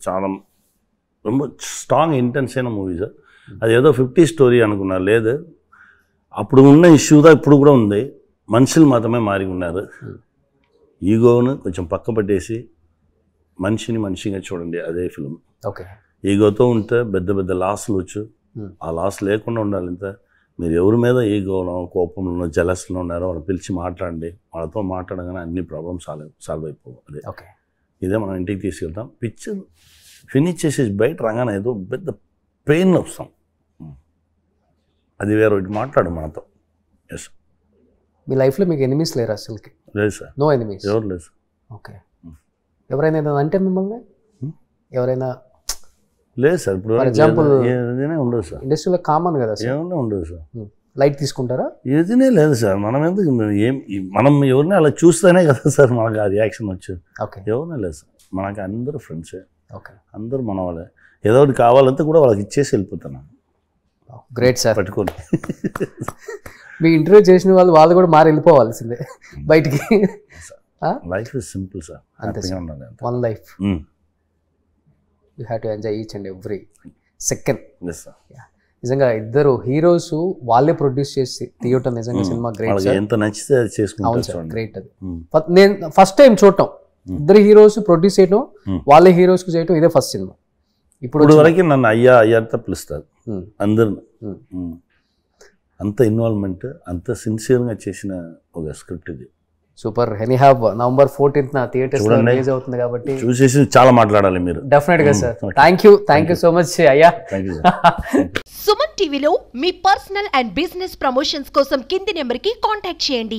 చాలా ரொம்ப స్ట్రాంగ్ ఇంటెన్స్ అయిన మూవీ సార్. అది ఏదో 50 స్టోరీ అనుకున్నారు, లేదు అప్పుడు ఉన్న ఇష్యూదా ఇప్పుడు కూడా ఉంది. మనుషులు మాత్రమే మారి ఉన్నారు. ఈగోను కొంచెం పక్క పట్టేసి మనిషిని మనిషిగా చూడండి, అదే ఫిలిం. ఓకే, ఈగోతో ఉంటే పెద్ద పెద్ద లాస్లు వచ్చు, ఆ లాస్ లేకుండా ఉండాలి. ఇంత మీరు ఎవరి మీద ఈగోనో, కోపంలో, జలస్లో ఉన్నారో వాళ్ళు పిలిచి మాట్లాడండి. వాళ్ళతో మాట్లాడగానే అన్ని ప్రాబ్లమ్స్ సాల్వ్ అయిపోవు. అదే ఇదే మనం ఇంటికి తీసుకెళ్తాం. పిక్చర్ ఫినిష్ చేసేసి బయట రంగానే ఏదో పెద్ద పెయిన్ వస్తాం, అది వేరే ఒకటి మాట్లాడు మనతో. ఎస్, మీ లైఫ్లో మీకు ఎనిమీస్ లేరు అసలుకి? లేదు సార్, నో ఎనిమీస్, ఎవరు లేదు సార్. ఓకే, ఎవరైనా ఏదైనా అంటే మిమ్మల్ని ఎవరైనా? లేదు సార్, ఇప్పుడు ఫర్ ఎగ్జాంపుల్ ఏదైనా ఉండదు సార్, ఇండస్ట్రీలో కామన్ కదా సార్, ఏమన్నా ఉండదు సార్. లైట్ తీసుకుంటారా? ఏదైనా లేదు సార్, మనం ఎందుకు మనం ఎవరిని అలా చూస్తేనే కదా సార్ మనకు ఆ రియాక్షన్ వచ్చేది. ఓకే, ఎవరినా లేదు సార్, మనకి అందరూ ఫ్రెండ్సే. ఓకే, అందరూ మన వాళ్ళే. ఏదో ఒకటి కావాలంటే కూడా వాళ్ళకి ఇచ్చేసి వెళ్ళిపోతున్నాను. Great sir. పట్టుకోండి, మీ ఇంటర్వ్యూ చేసిన వాళ్ళు కూడా మారి వెళ్ళిపోవాల్సిందే బయటికి. లైఫ్ ఇస్ సింపుల్ సార్, అంతే sir, one life, you have to enjoy each and every second. నిజంగా ఇద్దరు హీరోస్ వాళ్ళే ప్రొడ్యూస్ చేసి తీయటం నిజంగా సినిమా గ్రేట్ వాళ్ళకి సార్. ఎంత నచ్చితే అది అవును చేసుకుంటారు సార్, చూడండి. గ్రేట్ అది. నేను ఫస్ట్ టైం చూడటం, ఇద్దరు హీరోస్ ప్రొడ్యూస్ చేయటం, వాళ్ళే హీరోస్ కు చేయటం, ఇదే ఫస్ట్ సినిమా. ఇప్పుడు వరకు నన్ను అయ్యాతో పిలుస్తారు అందరు. అంత ఇన్వాల్వ్మెంట్, అంత సిన్సియర్గా చేసిన ఒక స్క్రిప్ట్ ఇది. Super. Anyhow November 14th theatres లో రిలీజ్ అవుతుంది కాబట్టి చూసేసి చాలా మాట్లాడాలి మీరు. డెఫినెట్ గా sir. Thank you so much అయ్యా. Thank you. సుమన్ టీవీలో మీ పర్సనల్ అండ్ బిజినెస్ ప్రమోషన్స్ కోసం కింది నెంబర్కి కాంటాక్ట్ చేయండి.